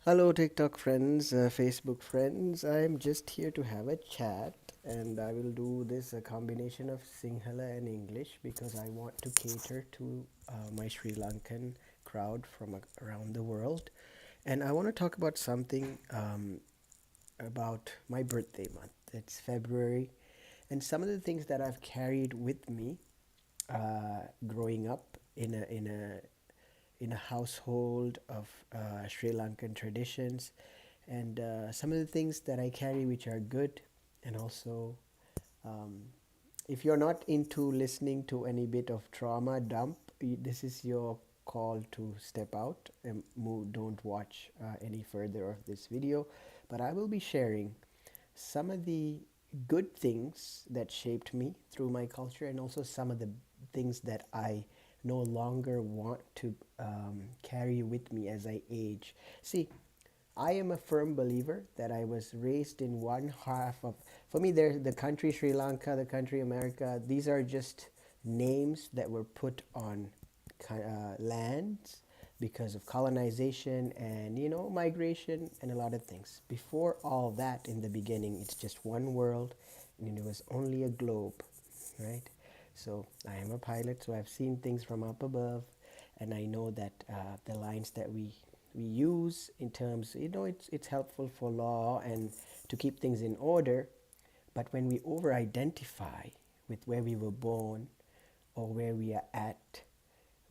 Hello, TikTok friends, Facebook friends. I'm just here to have a chat, and I will do this a combination of Sinhala and English because I want to cater to my Sri Lankan crowd from around the world. And I want to talk about something about my birthday month. It's February, and some of the things that I've carried with me growing up in a household of Sri Lankan traditions, and some of the things that I carry which are good, and also um, if you're not into listening to any bit of trauma dump, this is your call to step out and move. Don't watch any further of this video, but I will be sharing some of the good things that shaped me through my culture, and also some of the things that I no longer want to carry with me as I age. See, I am a firm believer that I was raised in one half of, for me, there's the country Sri Lanka, the country America. These are just names that were put on lands because of colonization and migration and a lot of things. Before all that, in the beginning, it's just one world, and it was only a globe, right? So I am a pilot, so I've seen things from up above, and I know that the lines that we use in terms, it's helpful for law and to keep things in order. But when we over identify with where we were born or where we are at,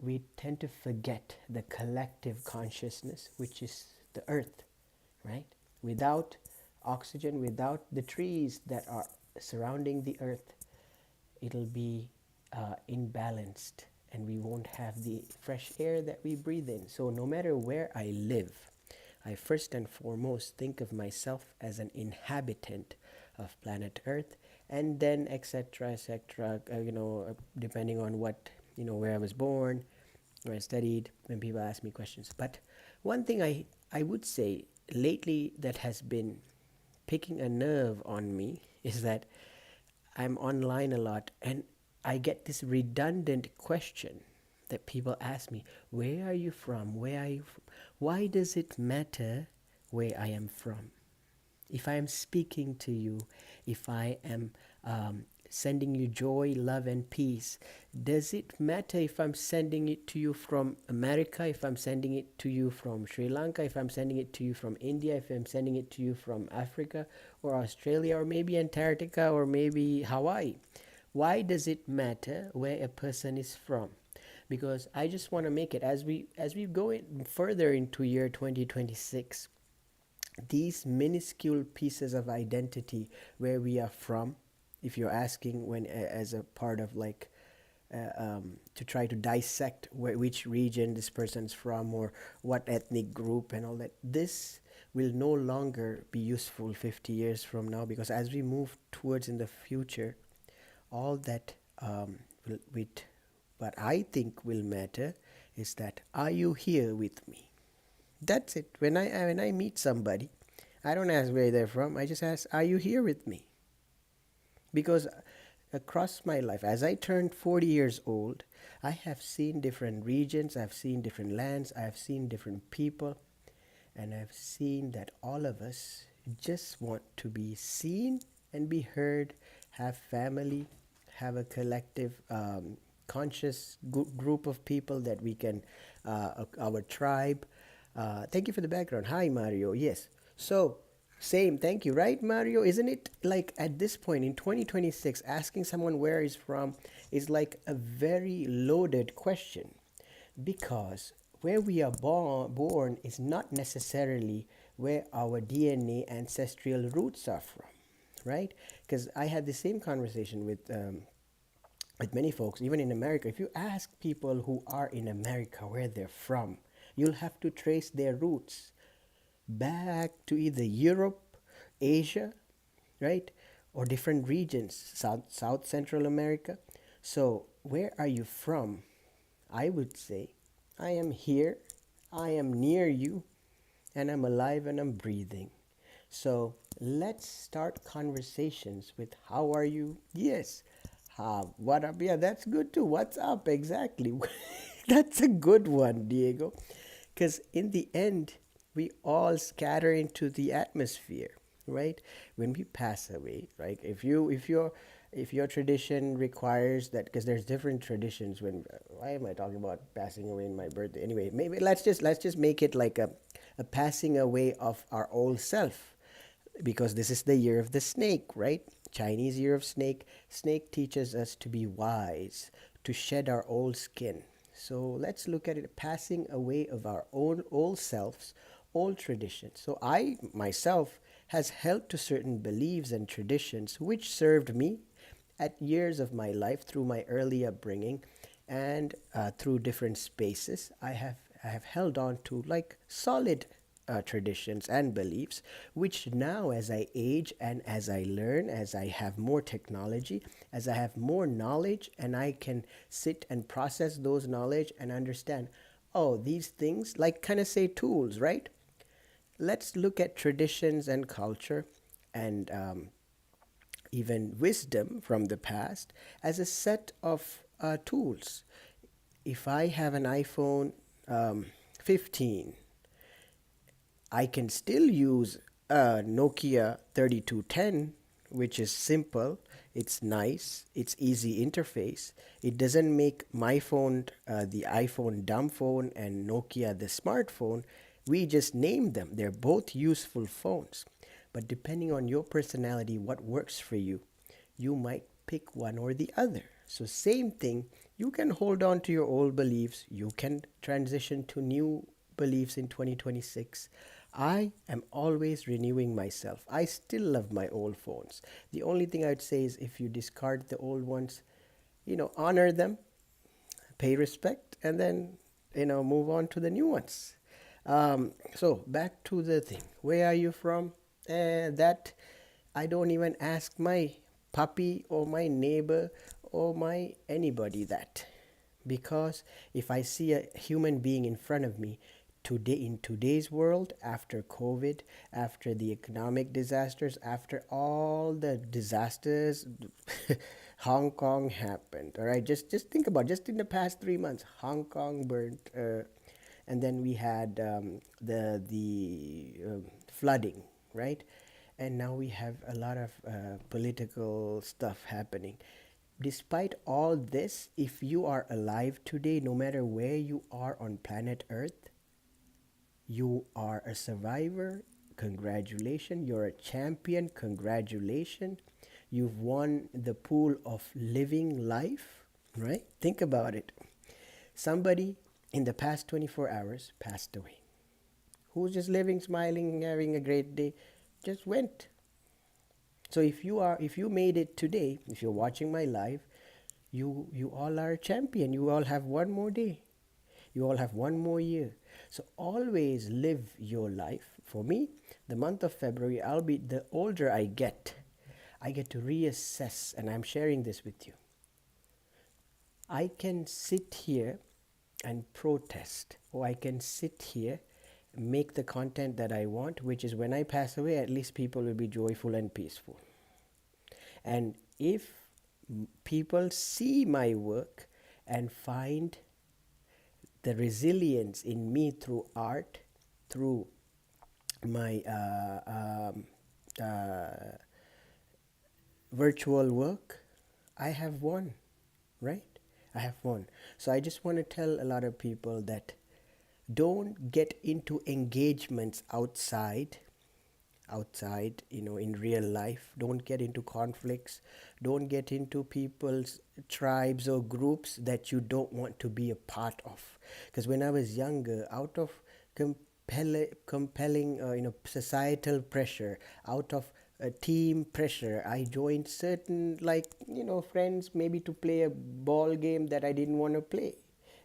we tend to forget the collective consciousness, which is the earth, right? Without oxygen, without the trees that are surrounding the earth, it'll be imbalanced, and we won't have the fresh air that we breathe in. So, no matter where I live, I first and foremost think of myself as an inhabitant of planet Earth, and then etc. etc. Depending on what where I was born, where I studied. When people ask me questions, but one thing I would say lately that has been picking a nerve on me is that I'm online a lot, and I get this redundant question that people ask me: where are you from? Where are you from? Why does it matter where I am from? If I am speaking to you, if I am sending you joy, love, and peace, does it matter if I'm sending it to you from America, if I'm sending it to you from Sri Lanka, if I'm sending it to you from India, if I'm sending it to you from Africa or Australia or maybe Antarctica or maybe Hawaii? Why does it matter where a person is from? Because I just want to make it, as we go further into year 2026, these minuscule pieces of identity, where we are from, if you're asking, when as a part of like to try to dissect which region this person's from or what ethnic group and all that, this will no longer be useful 50 years from now, because as we move towards in the future, all that will, with what I think will matter is that, are you here with me? That's it. When I meet somebody, I don't ask where they're from. I just ask, "Are you here with me?" Because across my life, as I turned 40 years old, I have seen different regions, I've seen different lands, I've seen different people, and I've seen that all of us just want to be seen and be heard, have family, have a collective conscious group of people that we can, our tribe. Thank you for the background. Hi, Mario. Yes. So, same. Thank you. Right, Mario? Isn't it like at this point in 2026, asking someone where he's from is like a very loaded question, because where we are born is not necessarily where our DNA ancestral roots are from, right? Because I had the same conversation with many folks, even in America. If you ask people who are in America where they're from, you'll have to trace their roots back to either Europe, Asia, right? Or different regions, South Central America. So, where are you from? I would say, I am here, I am near you, and I'm alive and I'm breathing. So let's start conversations with how are you? Yes. What up? Yeah, that's good too. What's up? Exactly. That's a good one, Diego. Because in the end, we all scatter into the atmosphere, right? When we pass away, right? If your tradition requires that, because there's different traditions. When why am I talking about passing away in my birthday? Anyway, maybe let's just make it like a passing away of our old self, because this is the year of the snake, right? Chinese year of snake. Snake teaches us to be wise, to shed our old skin. So let's look at it, passing away of our own old selves, old traditions. So I myself has held to certain beliefs and traditions which served me at years of my life through my early upbringing, and through different spaces. I have held on to like solid traditions and beliefs, which now, as I age and as I learn, as I have more technology, as I have more knowledge, and I can sit and process those knowledge and understand, oh, these things, like kind of say tools, right? Let's look at traditions and culture, and even wisdom from the past as a set of tools. If I have an iPhone 15, I can still use a Nokia 3210, which is simple, it's nice, it's easy interface. It doesn't make my phone, the iPhone, dumb phone, and Nokia the smartphone. We just name them. They're both useful phones. But depending on your personality, what works for you, you might pick one or the other. So, same thing, you can hold on to your old beliefs, you can transition to new beliefs in 2026. I am always renewing myself. I still love my old phones. The only thing I'd say is if you discard the old ones, honor them, pay respect, and then, move on to the new ones. So back to the thing. Where are you from? That I don't even ask my puppy or my neighbor or my anybody that, because if I see a human being in front of me today, in today's world, after COVID, after the economic disasters, after all the disasters, Hong Kong happened. All right, just think about, just in the past 3 months, Hong Kong burnt, and then we had the flooding, right? And now we have a lot of political stuff happening. Despite all this, if you are alive today, no matter where you are on planet Earth, you are a survivor. Congratulations. You're a champion. Congratulations. You've won the pool of living life, right? Think about it. Somebody in the past 24 hours passed away. Who's just living, smiling, having a great day, just went. So if you made it today, if you're watching my live, you all are a champion. You all have one more day. You all have one more year. So always live your life. For me, the month of February, I'll be, the older I get to reassess, and I'm sharing this with you. I can sit here and protest, or I can sit here, make the content that I want, which is when I pass away, at least people will be joyful and peaceful. And if people see my work and find the resilience in me through art, through my virtual work, I have won, right? I have won. So I just want to tell a lot of people that don't get into engagements outside, in real life. Don't get into conflicts. Don't get into people's tribes or groups that you don't want to be a part of. Because when I was younger, out of compelling societal pressure, out of team pressure, I joined certain, like, friends, maybe to play a ball game that I didn't want to play.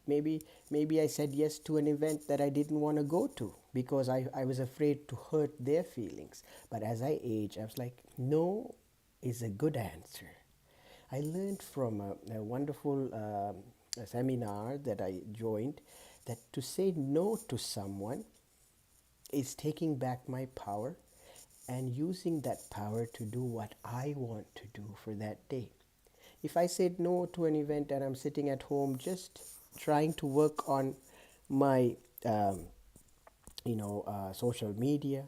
Maybe I said yes to an event that I didn't want to go to because I was afraid to hurt their feelings. But as I age, I was like, no is a good answer. I learned from a wonderful a seminar that I joined, that to say no to someone is taking back my power and using that power to do what I want to do for that day. If I said no to an event and I'm sitting at home just trying to work on my social media,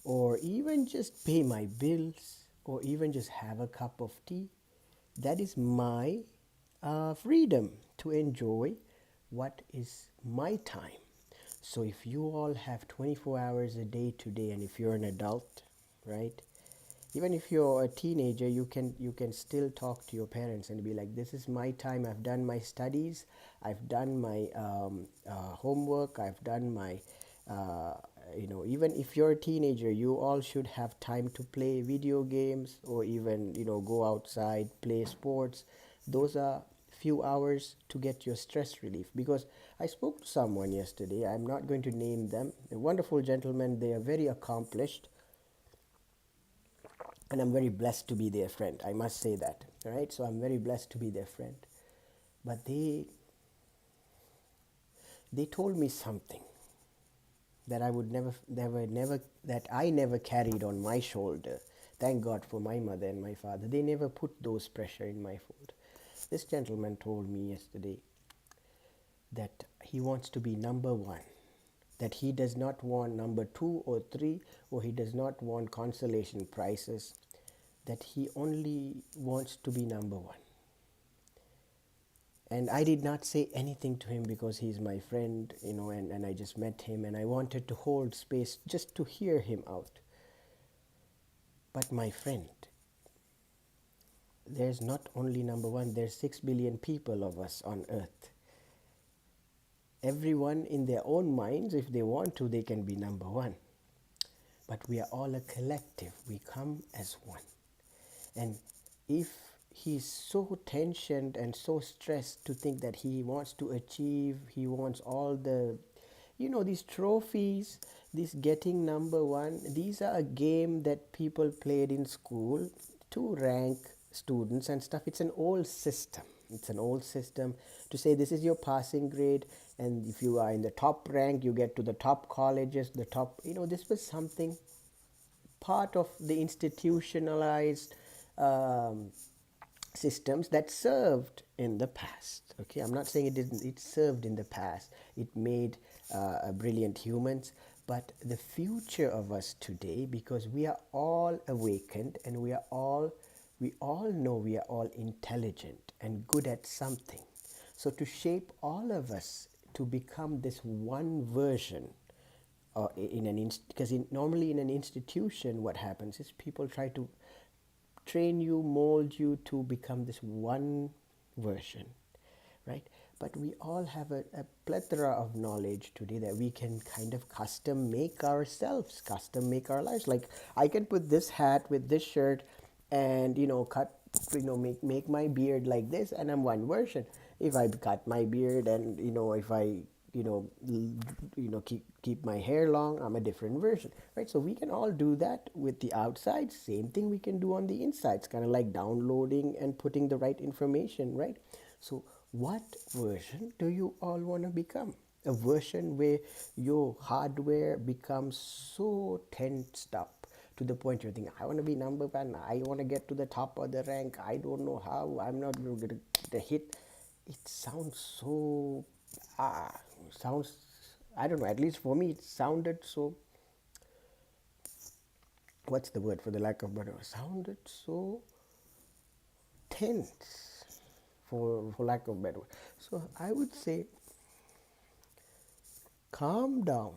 or even just pay my bills, or even just have a cup of tea. That is my freedom to enjoy what is my time. So if you all have 24 hours a day today, and if you're an adult, right? Even if you're a teenager, you can still talk to your parents and be like, this is my time. I've done my studies, I've done my homework, I've done my uh, even if you're a teenager, you all should have time to play video games, or even go outside, play sports. Those are few hours to get your stress relief. Because I spoke to someone yesterday, I'm not going to name them, a wonderful gentleman. They are very accomplished, and I'm very blessed to be their friend. I must say that, right? So I'm very blessed to be their friend. But they told me something that I would that I never carried on my shoulder. Thank God for my mother and my father. They never put those pressure in my fold. This gentleman told me yesterday that he wants to be number one, that he does not want number two or three, or he does not want consolation prizes, that he only wants to be number one. And I did not say anything to him because he's my friend, and I just met him and I wanted to hold space just to hear him out. But my friend, there's not only number one, there's 6 billion people of us on earth. Everyone in their own minds, if they want to, they can be number one. But we are all a collective, we come as one. And if he's so tensioned and so stressed to think that he wants to achieve, he wants all the, these trophies, this getting number one, these are a game that people played in school to rank students and stuff. It's an old system. It's an old system to say this is your passing grade, and if you are in the top rank, you get to the top colleges, the top, this was something part of the institutionalized um, systems that served in the past. Okay, I'm not saying it didn't. It served in the past. It made brilliant humans. But the future of us today, because we are all awakened, and we all know we are all intelligent and good at something. So to shape all of us to become this one version, because normally in an institution, what happens is people try to train you, mold you to become this one version, right? But we all have a plethora of knowledge today that we can kind of custom make ourselves, custom make our lives. Like, I can put this hat with this shirt and cut, make my beard like this, and I'm one version. If I cut my beard, and if I keep my hair long, I'm a different version, right? So we can all do that with the outside. Same thing we can do on the inside. It's kind of like downloading and putting the right information, right? So what version do you all want to become? A version where your hardware becomes so tensed up to the point you're thinking, I want to be number one, I want to get to the top of the rank, I don't know how, I'm not going to get the hit. It sounds so ah sounds, I don't know, at least for me it sounded so, what's the word, for the lack of better, sounded so tense, for lack of better word. So I would say, calm down.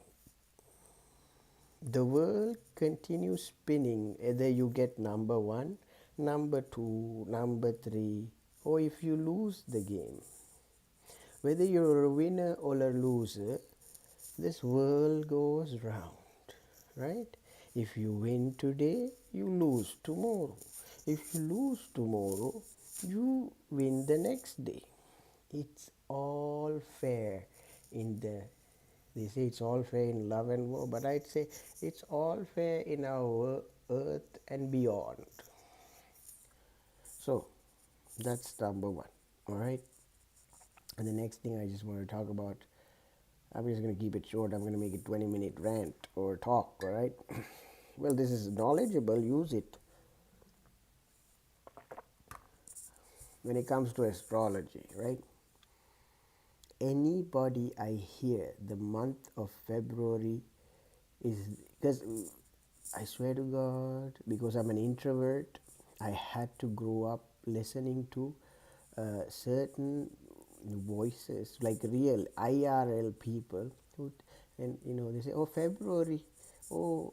The world continues spinning. Either you get number one, number two, number three, or if you lose the game. Whether you're a winner or a loser, this world goes round, right? If you win today, you lose tomorrow. If you lose tomorrow, you win the next day. It's all fair in the, they say it's all fair in love and war, but I'd say it's all fair in our earth and beyond. So that's number one. All right. And the next thing I just want to talk about, I'm just going to keep it short. I'm going to make it 20-minute rant or talk. All right. Well, this is knowledgeable. Use it. When it comes to astrology, right? Anybody I hear the month of February is because I swear to God, because I'm an introvert, I had to grow up listening to certain voices, like real IRL people, who, and they say, "Oh, February, oh,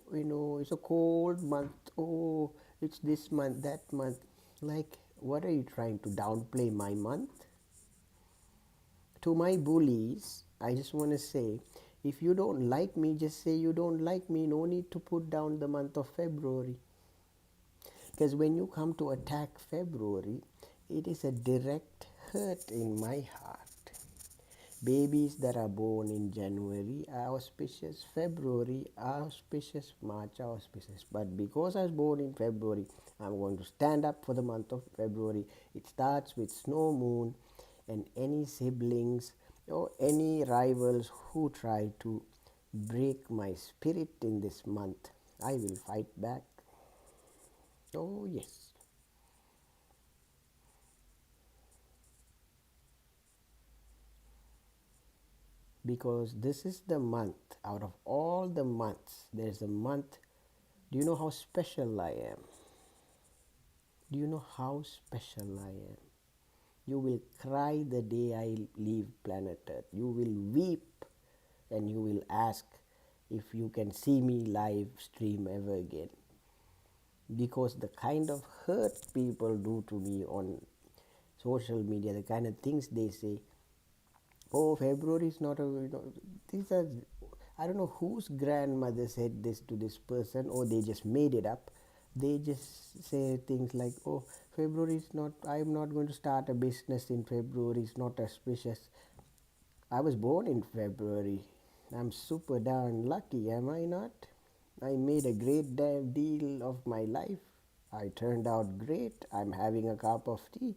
it's a cold month. Oh, it's this month, that month." Like, what are you trying to downplay my month? To my bullies, I just want to say, if you don't like me, just say you don't like me. No need to put down the month of February. Because when you come to attack February, it is a direct hurt in my heart. Babies that are born in January are auspicious, February are auspicious, March are auspicious. But because I was born in February, I'm going to stand up for the month of February. It starts with snow moon, and any siblings or any rivals who try to break my spirit in this month, I will fight back. Oh, yes. Because this is the month, out of all the months, there's a month. Do you know how special I am? Do you know how special I am? You will cry the day I leave planet Earth. You will weep and you will ask if you can see me live stream ever again. Because the kind of hurt people do to me on social media, the kind of things they say, "Oh, February is not a, these are, I don't know whose grandmother said this to this person, or they just made it up. They just say things like, "Oh, February is not, I'm not going to start a business in February, it's not auspicious." I was born in February. I'm super darn lucky, am I not? I made a great damn deal of my life. I turned out great. I'm having a cup of tea.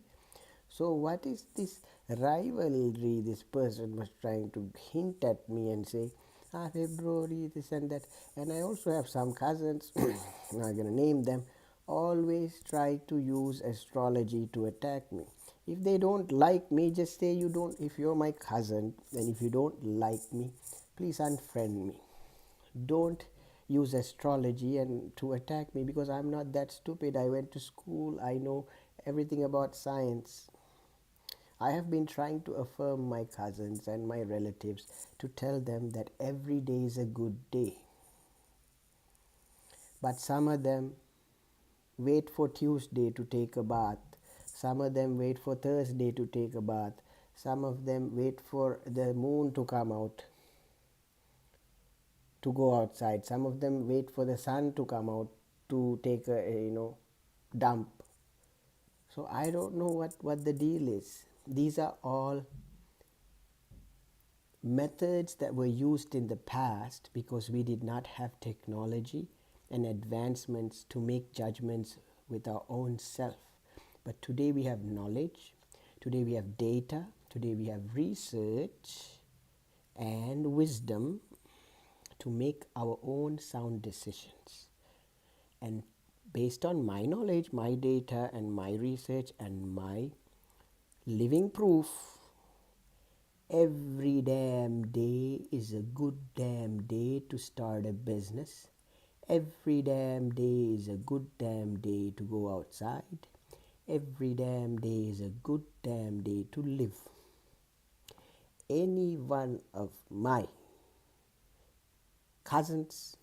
So, what is this rivalry this person was trying to hint at me and say, February, this and that? And I also have some cousins, I'm not going to name them, always try to use astrology to attack me. If they don't like me, just say you don't. If you're my cousin and if you don't like me, please unfriend me. Don't use astrology and to attack me, because I'm not that stupid. I went to school, I know everything about science. I have been trying to affirm my cousins and my relatives to tell them that every day is a good day. But some of them wait for Tuesday to take a bath. Some of them wait for Thursday to take a bath. Some of them wait for the moon to come out to go outside. Some of them wait for the sun to come out to take a dump. So I don't know what the deal is. These are all methods that were used in the past because we did not have technology and advancements to make judgments with our own self. But today we have knowledge, today we have data, today we have research and wisdom to make our own sound decisions. And based on my knowledge, my data, and my research, and my living proof, every damn day is a good damn day to start a business. Every damn day is a good damn day to go outside. Every damn day is a good damn day to live. Any one of my cousins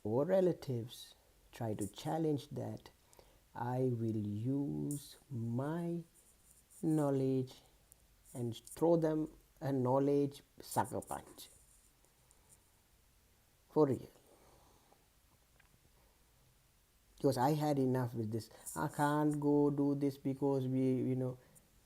or relatives try to challenge that, I will use my knowledge and throw them a knowledge sucker punch. For real. Because I had enough with this. I can't go do this because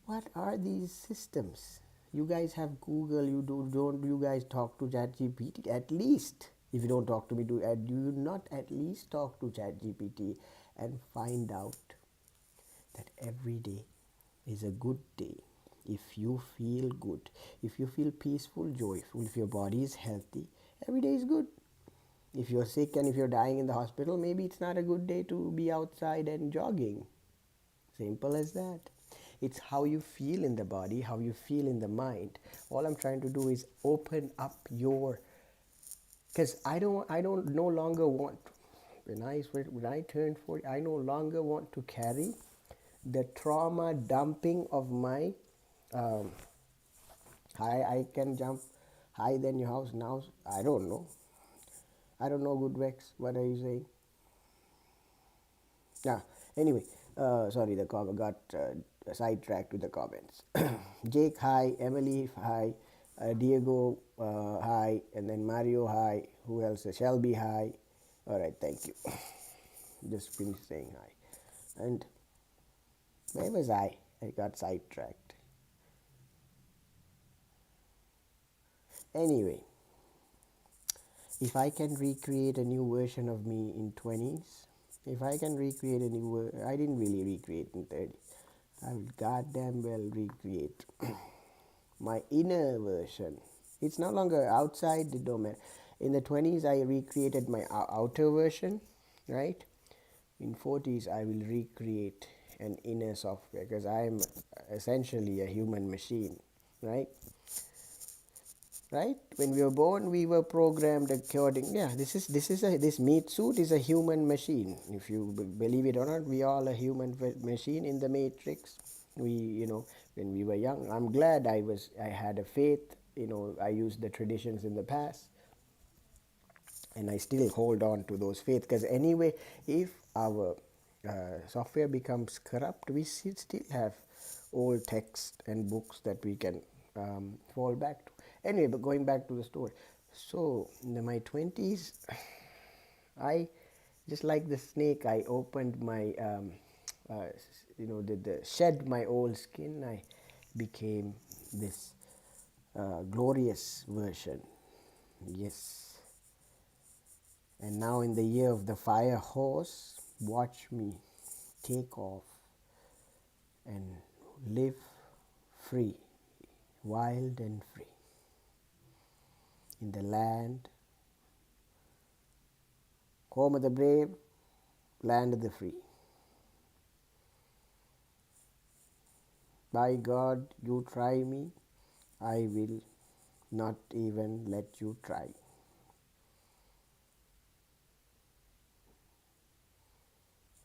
what are these systems? You guys have Google. Don't you guys talk to ChatGPT at least? If you don't talk to me, do you not at least talk to ChatGPT and find out that every day is a good day? If you feel good, if you feel peaceful, joyful, if your body is healthy, every day is good. If you're sick and if you're dying in the hospital, maybe it's not a good day to be outside and jogging. Simple as that. It's how you feel in the body, how you feel in the mind. All I'm trying to do is open up your because I don't no longer want, when I turned 40, I no longer want to carry the trauma dumping of my um, I can jump higher than your house now. I don't know good Vex. What are you saying? Yeah. Anyway, sorry, the comment got sidetracked with the comments. Jake, hi. Emily, hi. Diego, hi. And then Mario, hi. Who else? Shelby, hi. All right, thank you. Just finished saying hi. And where was I? I got sidetracked. Anyway, if I can recreate a new version of me in 20s, if I can recreate a new, I didn't really recreate in 30s. I will goddamn well recreate my inner version. It's no longer outside the domain. In the 20s, I recreated my outer version, right? In 40s, I will recreate an inner software because I am essentially a human machine, right? Right, when we were born we were programmed according, yeah, this meat suit is a human machine. If you believe it or not, we all a human machine in the matrix. We, when we were young, I'm glad I had a faith, I used the traditions in the past, and I still hold on to those faith, because anyway, if our software becomes corrupt, we still have old text and books that we can fall back to. Anyway, but going back to the story, so in my 20s, I, just like the snake, I opened my the shed my old skin. I became this glorious version. Yes. And now, in the year of the fire horse, watch me take off and live free, wild and free, in the land, home of the brave, land of the free. By God, you try me, I will not even let you try.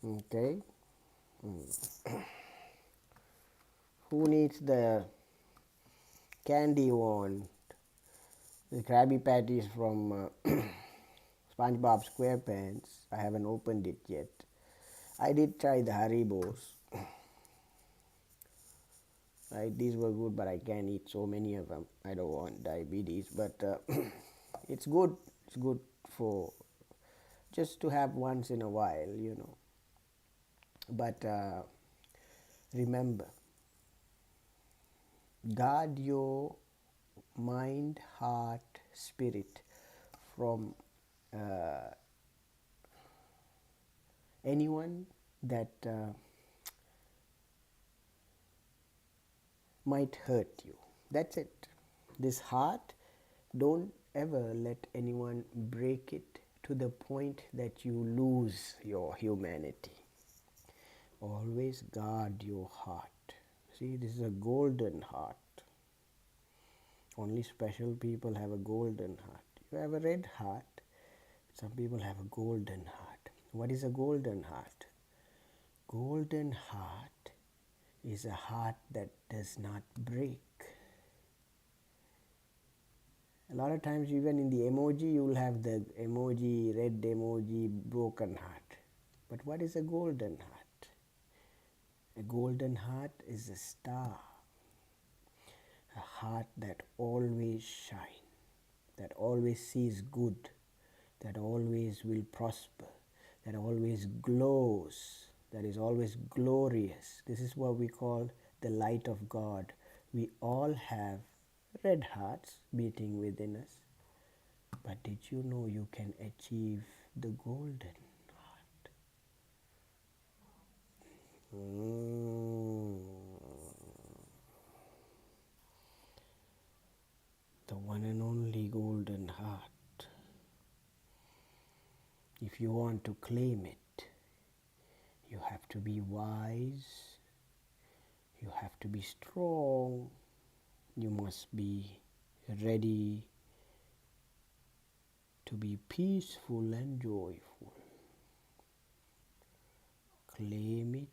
Okay? Who needs the candy wand? The Krabby Patties from SpongeBob SquarePants. I haven't opened it yet. I did try the Haribos. Right, these were good, but I can't eat so many of them. I don't want diabetes, but it's good. It's good for just to have once in a while. But remember, guard your mind, heart, spirit from anyone that might hurt you. That's it. This heart, don't ever let anyone break it to the point that you lose your humanity. Always guard your heart. See, this is a golden heart. Only special people have a golden heart. You have a red heart. Some people have a golden heart. What is a golden heart? Golden heart is a heart that does not break. A lot of times, even in the emoji, you will have the emoji, red emoji, broken heart. But what is a golden heart? A golden heart is a star, a heart that always shines, that always sees good, that always will prosper, that always glows, that is always glorious. This is what we call the light of God. We all have red hearts beating within us. But did you know you can achieve the golden heart? The one and only golden heart. If you want to claim it, you have to be wise, you have to be strong, you must be ready to be peaceful and joyful. Claim it